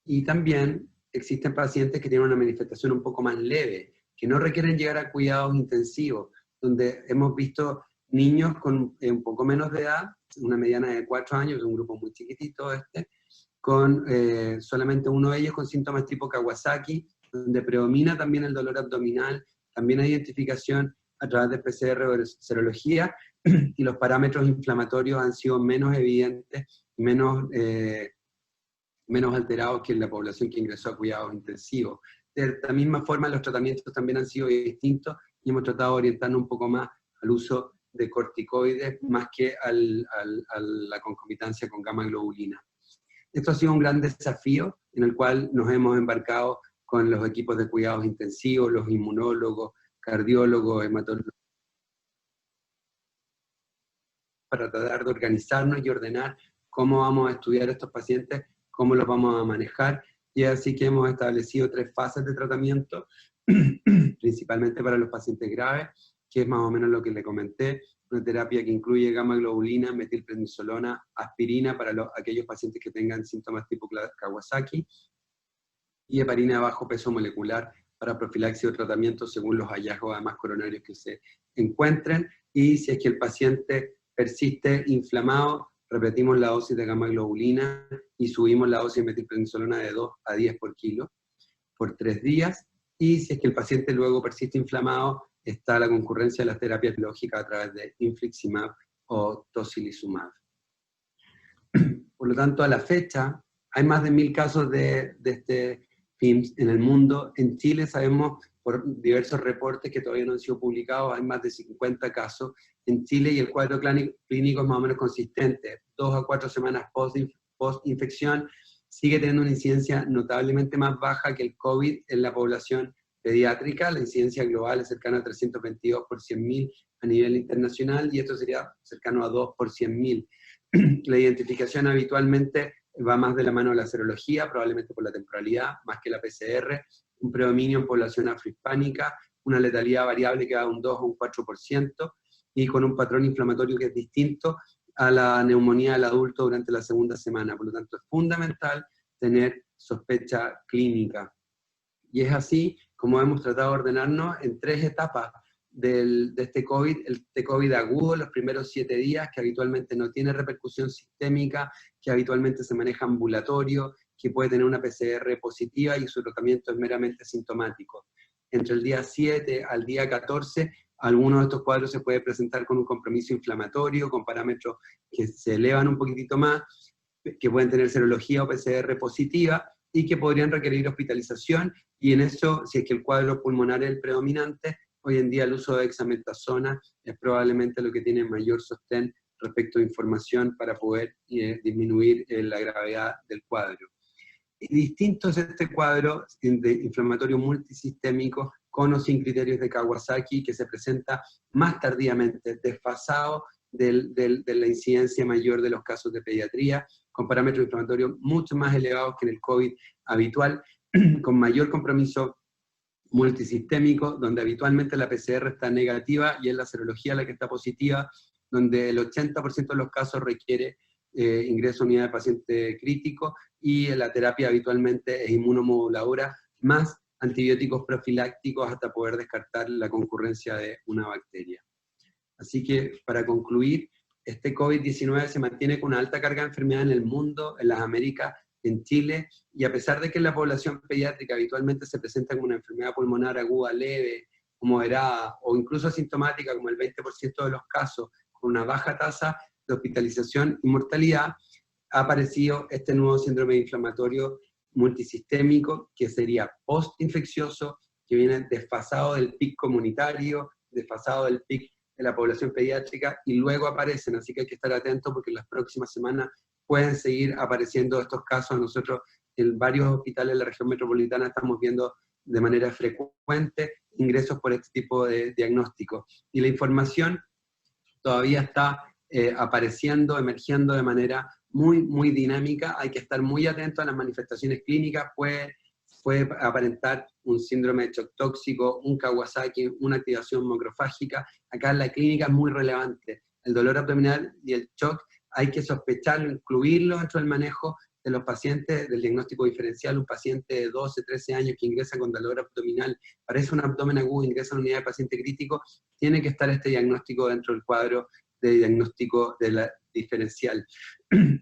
Y también existen pacientes que tienen una manifestación un poco más leve, que no requieren llegar a cuidados intensivos, donde hemos visto niños con un poco menos de edad, una mediana de 4 años, un grupo muy chiquitito con solamente uno de ellos con síntomas tipo Kawasaki, donde predomina también el dolor abdominal, también hay identificación a través de PCR o serología, y los parámetros inflamatorios han sido menos evidentes, menos alterados que en la población que ingresó a cuidados intensivos. De la misma forma, los tratamientos también han sido distintos, y hemos tratado de orientarnos un poco más al uso de corticoides, más que a la concomitancia con gamma globulina. Esto ha sido un gran desafío en el cual nos hemos embarcado con los equipos de cuidados intensivos, los inmunólogos, cardiólogos, hematólogos, para tratar de organizarnos y ordenar cómo vamos a estudiar a estos pacientes, cómo los vamos a manejar, y así que hemos establecido 3 fases de tratamiento, principalmente para los pacientes graves, que es más o menos lo que le comenté, una terapia que incluye gamma globulina, metilprednisolona, aspirina para aquellos pacientes que tengan síntomas tipo Kawasaki, y heparina de bajo peso molecular para profilaxis o tratamiento según los hallazgos además coronarios que se encuentren, y si es que el paciente persiste inflamado, repetimos la dosis de gamma globulina y subimos la dosis de metilprednisolona de 2 a 10 por kilo por 3 días, y si es que el paciente luego persiste inflamado, está la concurrencia de las terapias biológicas a través de infliximab o tocilizumab. Por lo tanto, a la fecha, hay más de 1000 casos de este PIMS en el mundo. En Chile sabemos por diversos reportes que todavía no han sido publicados, hay más de 50 casos en Chile, y el cuadro clínico es más o menos consistente. 2 a 4 semanas post-infección, sigue teniendo una incidencia notablemente más baja que el COVID en la población pediátrica. La incidencia global es cercana a 322 por 100.000 a nivel internacional, y esto sería cercano a 2 por 100.000. La identificación habitualmente va más de la mano de la serología, probablemente por la temporalidad, más que la PCR, un predominio en población afrohispánica, una letalidad variable que va de un 2 a un 4%, y con un patrón inflamatorio que es distinto a la neumonía del adulto durante la segunda semana. Por lo tanto, es fundamental tener sospecha clínica. Y es así como hemos tratado de ordenarnos en 3 etapas de este COVID. El COVID agudo, los primeros 7 días, que habitualmente no tiene repercusión sistémica, que habitualmente se maneja ambulatorio, que puede tener una PCR positiva y su tratamiento es meramente sintomático. Entre el día 7 al día 14, algunos de estos cuadros se puede presentar con un compromiso inflamatorio, con parámetros que se elevan un poquitito más, que pueden tener serología o PCR positiva, y que podrían requerir hospitalización, y en eso, si es que el cuadro pulmonar es el predominante, hoy en día el uso de dexametasona es probablemente lo que tiene mayor sostén respecto a información para poder disminuir la gravedad del cuadro. Y distinto es este cuadro de inflamatorio multisistémico con o sin criterios de Kawasaki, que se presenta más tardíamente, desfasado de la incidencia mayor de los casos de pediatría, con parámetros inflamatorios mucho más elevados que en el COVID habitual, con mayor compromiso multisistémico, donde habitualmente la PCR está negativa y es la serología la que está positiva, donde el 80% de los casos requiere ingreso a unidad de paciente crítico, y la terapia habitualmente es inmunomoduladora, más antibióticos profilácticos hasta poder descartar la concurrencia de una bacteria. Así que, para concluir, este COVID-19 se mantiene con una alta carga de enfermedad en el mundo, en las Américas, en Chile, y a pesar de que en la población pediátrica habitualmente se presenta como una enfermedad pulmonar aguda leve, moderada, o incluso asintomática, como el 20% de los casos, con una baja tasa de hospitalización y mortalidad, ha aparecido este nuevo síndrome inflamatorio multisistémico, que sería post-infeccioso, que viene desfasado del pic comunitario, desfasado del pic de la población pediátrica, y luego aparecen, así que hay que estar atentos porque en las próximas semanas pueden seguir apareciendo estos casos. Nosotros en varios hospitales de la región metropolitana estamos viendo de manera frecuente ingresos por este tipo de diagnóstico. Y la información todavía está apareciendo, emergiendo de manera muy dinámica. Hay que estar muy atento a las manifestaciones clínicas. Puede aparentar un síndrome de shock tóxico, un Kawasaki, una activación macrofágica. Acá la clínica es muy relevante. El dolor abdominal y el shock hay que sospecharlo, incluirlo dentro del manejo de los pacientes del diagnóstico diferencial. Un paciente de 12, 13 años que ingresa con dolor abdominal, parece un abdomen agudo, ingresa a la unidad de paciente crítico, tiene que estar este diagnóstico dentro del cuadro de diagnóstico de la diferencial.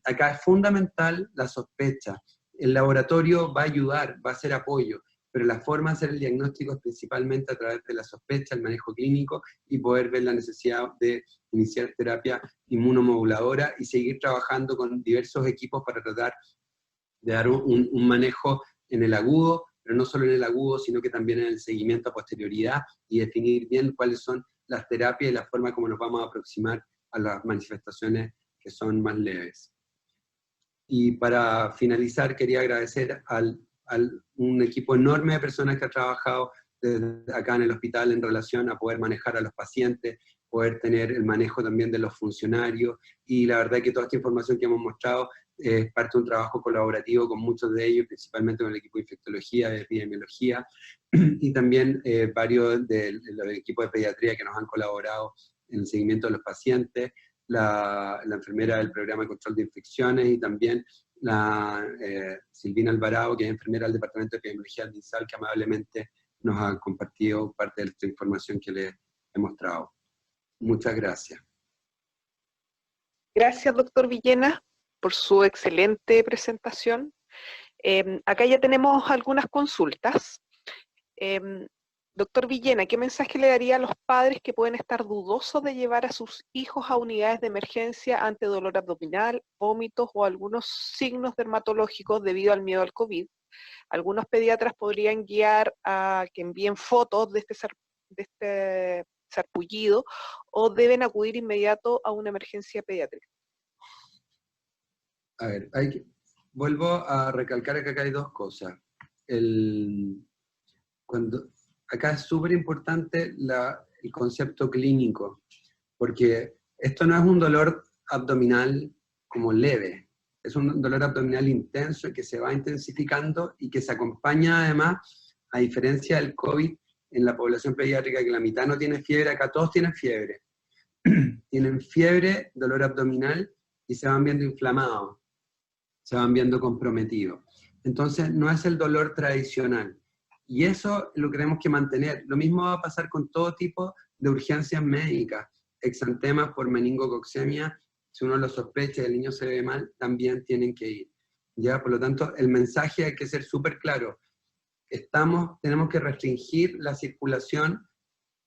Acá es fundamental la sospecha. El laboratorio va a ayudar, va a ser apoyo, pero la forma de hacer el diagnóstico es principalmente a través de la sospecha, el manejo clínico, y poder ver la necesidad de iniciar terapia inmunomoduladora y seguir trabajando con diversos equipos para tratar de dar un manejo en el agudo, pero no solo en el agudo, sino que también en el seguimiento a posterioridad, y definir bien cuáles son las terapias y la forma como nos vamos a aproximar a las manifestaciones que son más leves. Y para finalizar, quería agradecer a un equipo enorme de personas que ha trabajado desde acá en el hospital en relación a poder manejar a los pacientes, poder tener el manejo también de los funcionarios, y la verdad que toda esta información que hemos mostrado es parte de un trabajo colaborativo con muchos de ellos, principalmente con el equipo de infectología, de epidemiología, y también varios del equipo de pediatría que nos han colaborado en el seguimiento de los pacientes, la enfermera del programa de control de infecciones, y también la Silvina Alvarado, que es enfermera del departamento de epidemiología del MinSal, que amablemente nos ha compartido parte de esta información que les he mostrado. Muchas gracias. Gracias, doctor Villena, por su excelente presentación. Acá ya tenemos algunas consultas. Doctor Villena, ¿qué mensaje le daría a los padres que pueden estar dudosos de llevar a sus hijos a unidades de emergencia ante dolor abdominal, vómitos o algunos signos dermatológicos debido al miedo al COVID? Algunos pediatras podrían guiar a que envíen fotos de este sarpullido o deben acudir inmediato a una emergencia pediátrica. A ver, vuelvo a recalcar que acá hay dos cosas. Acá es súper importante el concepto clínico, porque esto no es un dolor abdominal como leve, es un dolor abdominal intenso y que se va intensificando y que se acompaña además, a diferencia del COVID, en la población pediátrica, que la mitad no tiene fiebre, acá todos tienen fiebre. Tienen fiebre, dolor abdominal y se van viendo inflamados, se van viendo comprometidos. Entonces no es el dolor tradicional. Y eso lo tenemos que mantener. Lo mismo va a pasar con todo tipo de urgencias médicas. Exantemas por meningococcemia, si uno lo sospecha y el niño se ve mal, también tienen que ir. ¿Ya? Por lo tanto, el mensaje hay que ser súper claro. Tenemos que restringir la circulación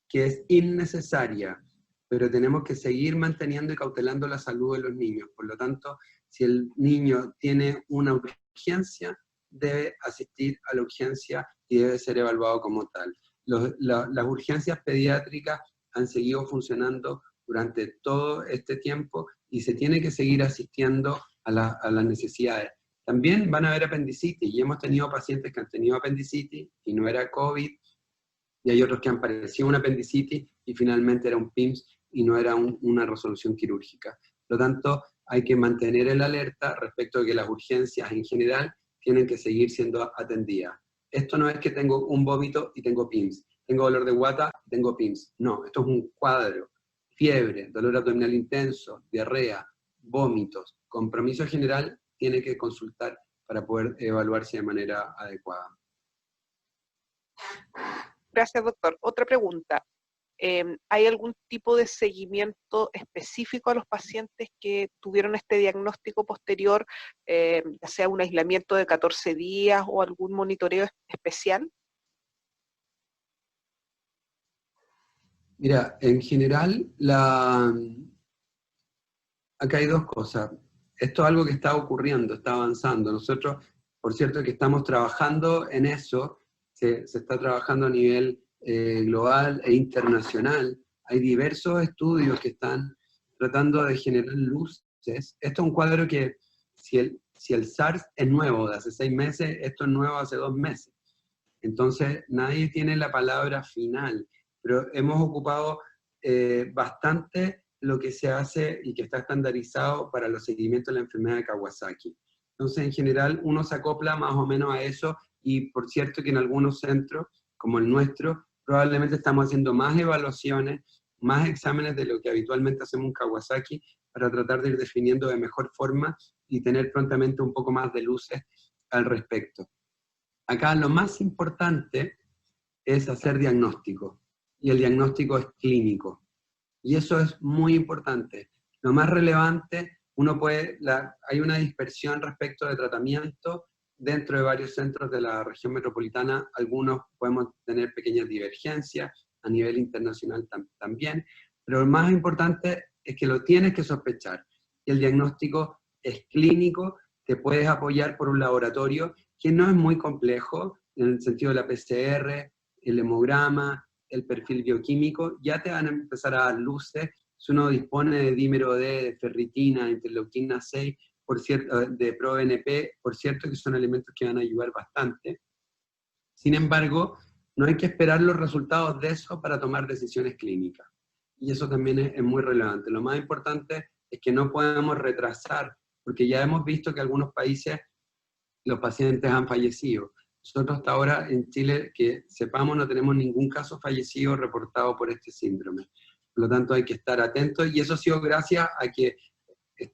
que es innecesaria, pero tenemos que seguir manteniendo y cautelando la salud de los niños. Por lo tanto, si el niño tiene una urgencia, debe asistir a la urgencia y debe ser evaluado como tal. Las urgencias pediátricas han seguido funcionando durante todo este tiempo y se tiene que seguir asistiendo a las necesidades. También van a haber apendicitis, y hemos tenido pacientes que han tenido apendicitis y no era COVID, y hay otros que han padecido una apendicitis y finalmente era un PIMS y no era una resolución quirúrgica. Por lo tanto, hay que mantener el alerta respecto de que las urgencias en general tienen que seguir siendo atendidas. Esto no es que tengo un vómito y tengo PIMS, tengo dolor de guata y tengo PIMS. No, esto es un cuadro. Fiebre, dolor abdominal intenso, diarrea, vómitos, compromiso general, tiene que consultar para poder evaluarse de manera adecuada. Gracias, doctor. Otra pregunta. ¿Hay algún tipo de seguimiento específico a los pacientes que tuvieron este diagnóstico posterior, ya sea un aislamiento de 14 días o algún monitoreo especial? Mira, en general, acá hay dos cosas. Esto es algo que está ocurriendo, está avanzando. Nosotros, por cierto, que estamos trabajando en eso, se está trabajando a nivel global e internacional. Hay diversos estudios que están tratando de generar luces. Esto es un cuadro que, si el SARS es nuevo de hace 6 meses, esto es nuevo hace 2 meses. Entonces, nadie tiene la palabra final, pero hemos ocupado bastante lo que se hace y que está estandarizado para los seguimientos de la enfermedad de Kawasaki. Entonces, en general, uno se acopla más o menos a eso, y por cierto que en algunos centros, como el nuestro, probablemente estamos haciendo más evaluaciones, más exámenes de lo que habitualmente hacemos en Kawasaki, para tratar de ir definiendo de mejor forma y tener prontamente un poco más de luces al respecto. Acá lo más importante es hacer diagnóstico, y el diagnóstico es clínico. Y eso es muy importante. Lo más relevante, hay una dispersión respecto de tratamiento dentro de varios centros de la región metropolitana. Algunos podemos tener pequeñas divergencias, a nivel internacional también, pero lo más importante es que lo tienes que sospechar. Y el diagnóstico es clínico, te puedes apoyar por un laboratorio que no es muy complejo, en el sentido de la PCR, el hemograma, el perfil bioquímico, ya te van a empezar a dar luces. Si uno dispone de dímero D, de ferritina, interleuquina 6, por cierto, de ProBNP, por cierto que son elementos que van a ayudar bastante. Sin embargo, no hay que esperar los resultados de eso para tomar decisiones clínicas. Y eso también es muy relevante. Lo más importante es que no podemos retrasar, porque ya hemos visto que en algunos países los pacientes han fallecido. Nosotros hasta ahora en Chile, que sepamos, no tenemos ningún caso fallecido reportado por este síndrome. Por lo tanto, hay que estar atentos, y eso ha sido gracias a que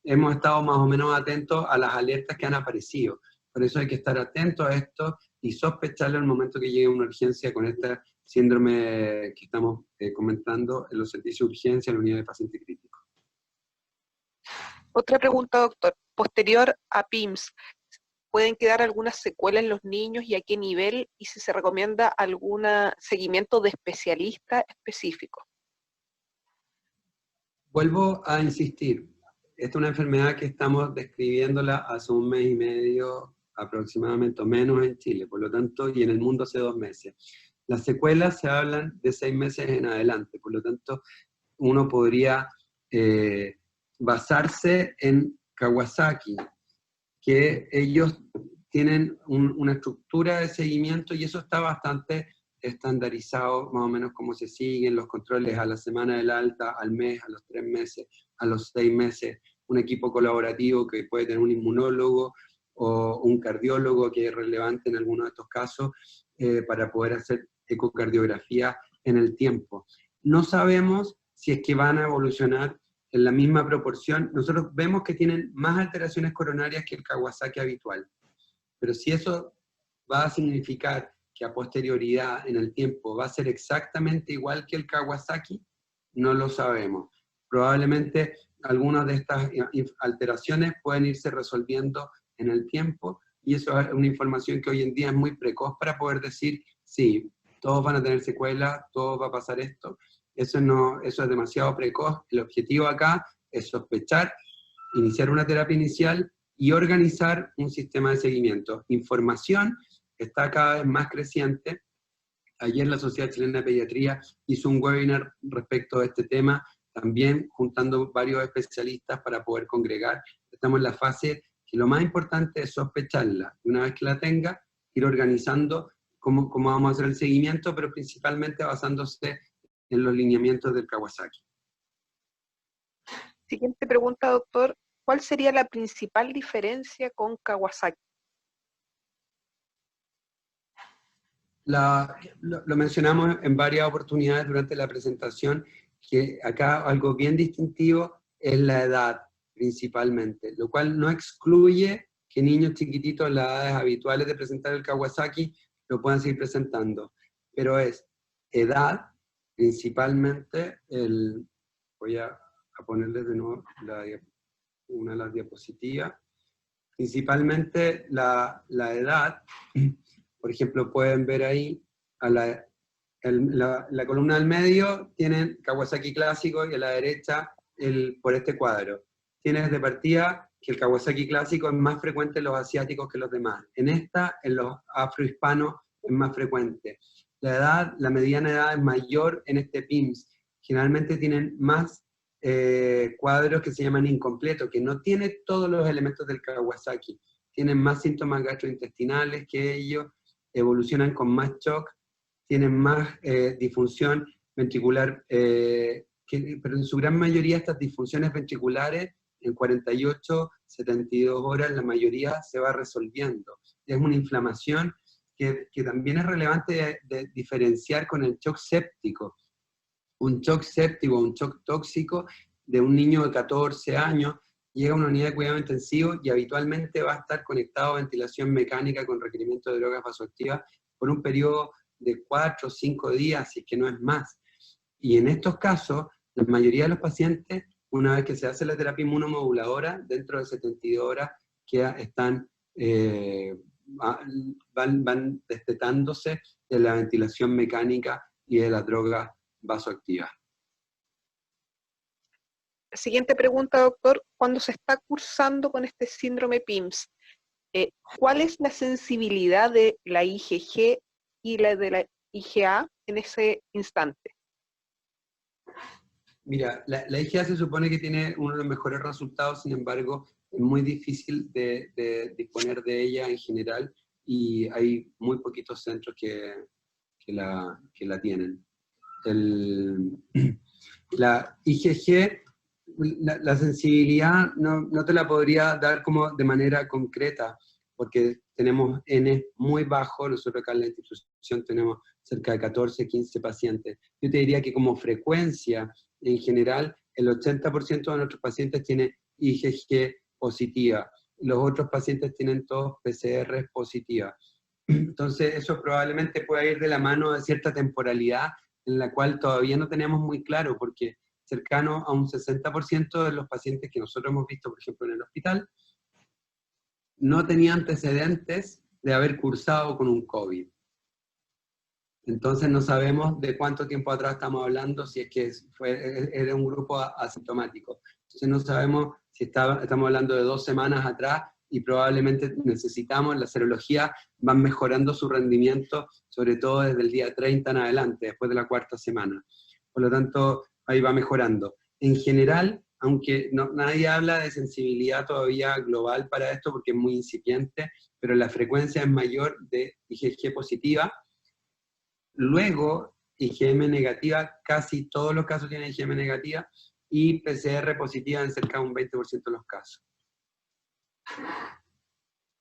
hemos estado más o menos atentos a las alertas que han aparecido. Por eso hay que estar atentos a esto, y sospecharlo al momento que llegue una urgencia con este síndrome que estamos comentando en los servicios de urgencia en la unidad de paciente crítico. Otra pregunta, doctor. Posterior a PIMS, ¿pueden quedar algunas secuelas en los niños y a qué nivel? Y si se recomienda algún seguimiento de especialista específico. Vuelvo a insistir, esta es una enfermedad que estamos describiéndola hace 1 mes y medio aproximadamente, o menos en Chile, por lo tanto, y en el mundo hace 2 meses. Las secuelas se hablan de 6 meses en adelante, por lo tanto, uno podría basarse en Kawasaki, que ellos tienen una estructura de seguimiento y eso está bastante estandarizado, más o menos cómo se siguen los controles a la semana del alta, al mes, a los 3 meses, a los 6 meses, un equipo colaborativo que puede tener un inmunólogo o un cardiólogo que es relevante en algunos de estos casos para poder hacer ecocardiografía en el tiempo. No sabemos si es que van a evolucionar en la misma proporción. Nosotros vemos que tienen más alteraciones coronarias que el Kawasaki habitual, pero si eso va a significar que a posterioridad en el tiempo va a ser exactamente igual que el Kawasaki, no lo sabemos. Probablemente algunas de estas alteraciones pueden irse resolviendo en el tiempo, y eso es una información que hoy en día es muy precoz para poder decir, sí, todos van a tener secuelas, todo va a pasar esto. Eso es demasiado precoz. El objetivo acá es sospechar, iniciar una terapia inicial y organizar un sistema de seguimiento. Información está cada vez más creciente. Ayer la Sociedad Chilena de Pediatría hizo un webinar respecto a este tema, también juntando varios especialistas para poder congregar. Estamos en la fase que lo más importante es sospecharla. Y una vez que la tenga, ir organizando cómo vamos a hacer el seguimiento, pero principalmente basándose en los lineamientos del Kawasaki. Siguiente pregunta, doctor. ¿Cuál sería la principal diferencia con Kawasaki? Lo mencionamos en varias oportunidades durante la presentación, que acá algo bien distintivo es la edad principalmente, lo cual no excluye que niños chiquititos en las edades habituales de presentar el Kawasaki lo puedan seguir presentando, pero es edad principalmente. Voy a ponerles de nuevo una de las diapositivas. Principalmente la edad. Por ejemplo, pueden ver ahí a la columna del medio tienen Kawasaki clásico y a la derecha por este cuadro. Tienes de partida que el Kawasaki clásico es más frecuente en los asiáticos que los demás. En los afrohispanos es más frecuente. La mediana edad es mayor en este PIMS. Generalmente tienen más cuadros que se llaman incompletos, que no tienen todos los elementos del Kawasaki. Tienen más síntomas gastrointestinales que ellos, evolucionan con más shock, tienen más disfunción ventricular, pero en su gran mayoría estas disfunciones ventriculares en 48, 72 horas la mayoría se va resolviendo. Es una inflamación que también es relevante de diferenciar con el shock séptico. Un shock séptico, un shock tóxico de un niño de 14 años, llega a una unidad de cuidado intensivo y habitualmente va a estar conectado a ventilación mecánica con requerimiento de drogas vasoactivas por un periodo de 4 o 5 días, si es que no es más. Y en estos casos, la mayoría de los pacientes, una vez que se hace la terapia inmunomoduladora, dentro de 72 horas, van destetándose de la ventilación mecánica y de las drogas vasoactivas. Siguiente pregunta, doctor. Cuando se está cursando con este síndrome PIMS, ¿cuál es la sensibilidad de la IgG y la de la IgA en ese instante? Mira, la IgA se supone que tiene uno de los mejores resultados, sin embargo, es muy difícil de disponer de ella en general y hay muy poquitos centros que la tienen. La IgG, la sensibilidad no te la podría dar como de manera concreta, porque tenemos N muy bajo. Nosotros acá en la institución tenemos cerca de 14, 15 pacientes. Yo te diría que como frecuencia, en general, el 80% de nuestros pacientes tiene IgG positiva. Los otros pacientes tienen todos PCR positiva. Entonces eso probablemente pueda ir de la mano de cierta temporalidad en la cual todavía no tenemos muy claro, porque cercano a un 60% de los pacientes que nosotros hemos visto, por ejemplo, en el hospital, no tenía antecedentes de haber cursado con un COVID. Entonces no sabemos de cuánto tiempo atrás estamos hablando, si es que era un grupo asintomático. Entonces no sabemos si estamos hablando de 2 semanas atrás y probablemente necesitamos, la serología van mejorando su rendimiento, sobre todo desde el día 30 en adelante, después de la 4ª semana. Por lo tanto, ahí va mejorando. En general, aunque nadie habla de sensibilidad todavía global para esto porque es muy incipiente, pero la frecuencia es mayor de IgG positiva. Luego, IgM negativa, casi todos los casos tienen IgM negativa, y PCR positiva en cerca de un 20% de los casos.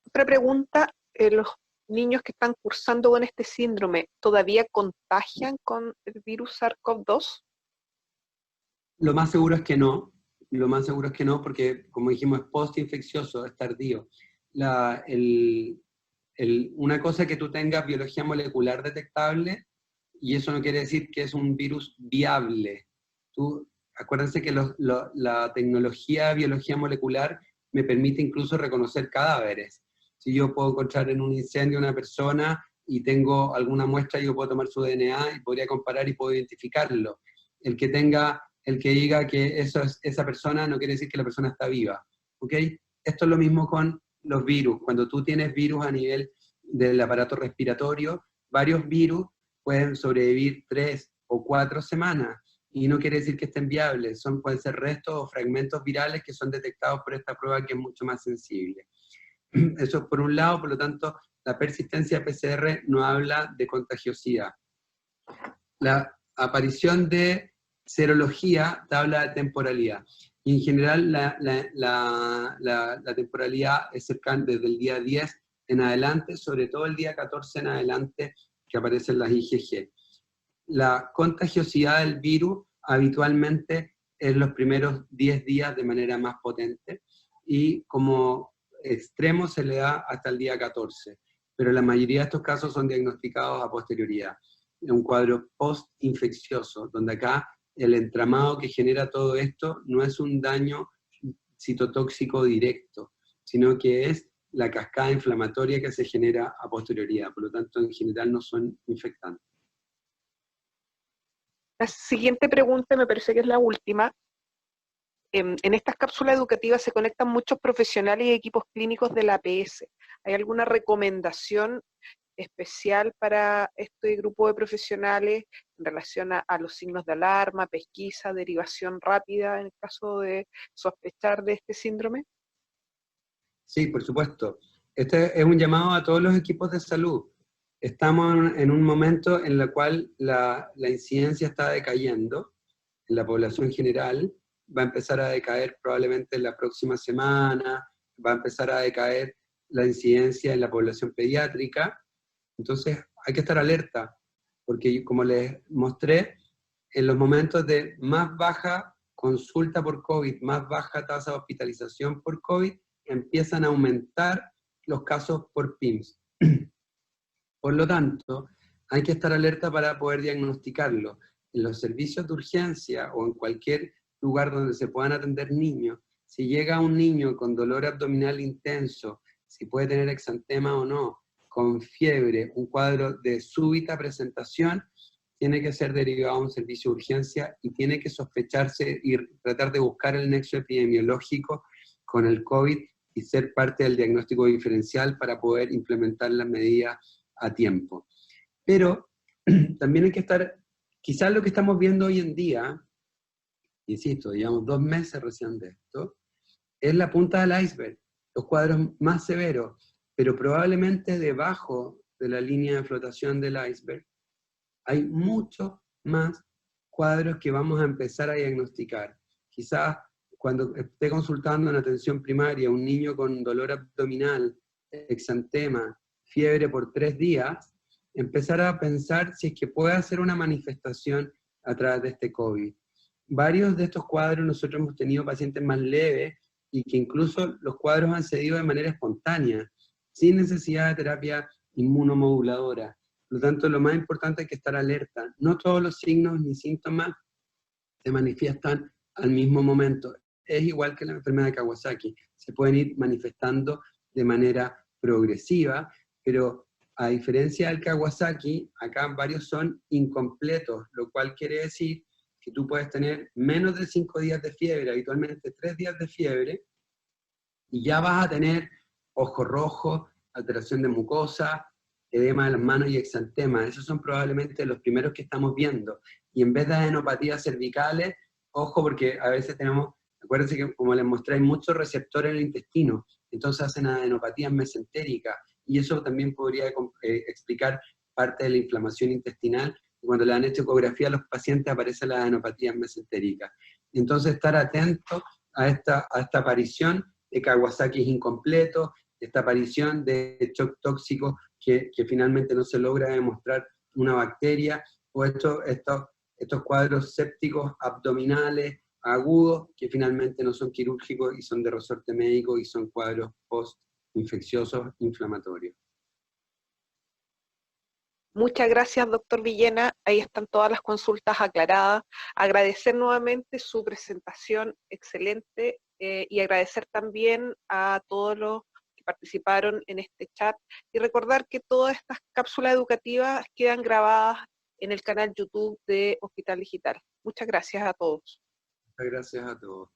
Otra pregunta, los niños que están cursando con este síndrome, ¿todavía contagian con el virus SARS-CoV-2? Lo más seguro es que no, porque como dijimos es postinfeccioso, es tardío. Una cosa es que tú tengas biología molecular detectable, y eso no quiere decir que es un virus viable. Acuérdense que la tecnología de biología molecular me permite incluso reconocer cadáveres. Si yo puedo encontrar en un incendio una persona y tengo alguna muestra, yo puedo tomar su DNA y podría comparar y puedo identificarlo. El que diga que esa persona no quiere decir que la persona está viva. ¿Ok? Esto es lo mismo con los virus. Cuando tú tienes virus a nivel del aparato respiratorio, varios virus pueden sobrevivir 3 o 4 semanas, y no quiere decir que estén viables, pueden ser restos o fragmentos virales que son detectados por esta prueba que es mucho más sensible. Eso es por un lado, por lo tanto, la persistencia PCR no habla de contagiosidad. La aparición de serología te habla de temporalidad. Y en general la temporalidad es cercana desde el día 10 en adelante, sobre todo el día 14 en adelante, que aparecen las IgG. La contagiosidad del virus habitualmente es los primeros 10 días de manera más potente, y como extremo se le da hasta el día 14, pero la mayoría de estos casos son diagnosticados a posterioridad. Es un cuadro post-infeccioso, donde acá el entramado que genera todo esto no es un daño citotóxico directo, sino que es la cascada inflamatoria que se genera a posterioridad, por lo tanto en general no son infectantes. La siguiente pregunta, me parece que es la última. En estas cápsulas educativas se conectan muchos profesionales y equipos clínicos de la APS. ¿Hay alguna recomendación especial para este grupo de profesionales en relación a los signos de alarma, pesquisa, derivación rápida en el caso de sospechar de este síndrome? Sí, por supuesto. Este es un llamado a todos los equipos de salud. Estamos en un momento en el cual la incidencia está decayendo en la población general, va a empezar a decaer probablemente en la próxima semana, va a empezar a decaer la incidencia en la población pediátrica. Entonces hay que estar alerta, porque como les mostré, en los momentos de más baja consulta por COVID, más baja tasa de hospitalización por COVID, empiezan a aumentar los casos por PIMS. Por lo tanto, hay que estar alerta para poder diagnosticarlo. En los servicios de urgencia o en cualquier lugar donde se puedan atender niños, si llega un niño con dolor abdominal intenso, si puede tener exantema o no, con fiebre, un cuadro de súbita presentación, tiene que ser derivado a un servicio de urgencia y tiene que sospecharse y tratar de buscar el nexo epidemiológico con el COVID y ser parte del diagnóstico diferencial para poder implementar las medidas a tiempo. Pero también hay que estar, quizás lo que estamos viendo hoy en día, insisto, llevamos 2 meses recién de esto, es la punta del iceberg, los cuadros más severos, pero probablemente debajo de la línea de flotación del iceberg hay muchos más cuadros que vamos a empezar a diagnosticar. Quizás cuando esté consultando en atención primaria un niño con dolor abdominal, exantema, fiebre por 3 días, empezar a pensar si es que puede hacer una manifestación a través de este COVID. Varios de estos cuadros nosotros hemos tenido pacientes más leves y que incluso los cuadros han cedido de manera espontánea, sin necesidad de terapia inmunomoduladora. Por lo tanto, lo más importante es que estar alerta. No todos los signos ni síntomas se manifiestan al mismo momento. Es igual que la enfermedad de Kawasaki. Se pueden ir manifestando de manera progresiva, pero a diferencia del Kawasaki, acá varios son incompletos, lo cual quiere decir que tú puedes tener menos de 5 días de fiebre, habitualmente 3 días de fiebre, y ya vas a tener ojo rojo, alteración de mucosa, edema de las manos y exantema. Esos son probablemente los primeros que estamos viendo. Y en vez de adenopatías cervicales, ojo, porque a veces tenemos, acuérdense que como les mostré, hay muchos receptores en el intestino, entonces hacen adenopatías mesentéricas, y eso también podría explicar parte de la inflamación intestinal, y cuando le dan ecografía a los pacientes aparecen las adenopatías mesentéricas. Entonces estar atento a esta aparición de Kawasaki es incompleto, esta aparición de shock tóxico que finalmente no se logra demostrar una bacteria, o estos cuadros sépticos abdominales agudos que finalmente no son quirúrgicos y son de resorte médico y son cuadros post-infecciosos inflamatorios. Muchas gracias, doctor Villena. Ahí están todas las consultas aclaradas. Agradecer nuevamente su presentación excelente y agradecer también a todos los que participaron en este chat y recordar que todas estas cápsulas educativas quedan grabadas en el canal YouTube de Hospital Digital. Muchas gracias a todos. Muchas gracias a todos.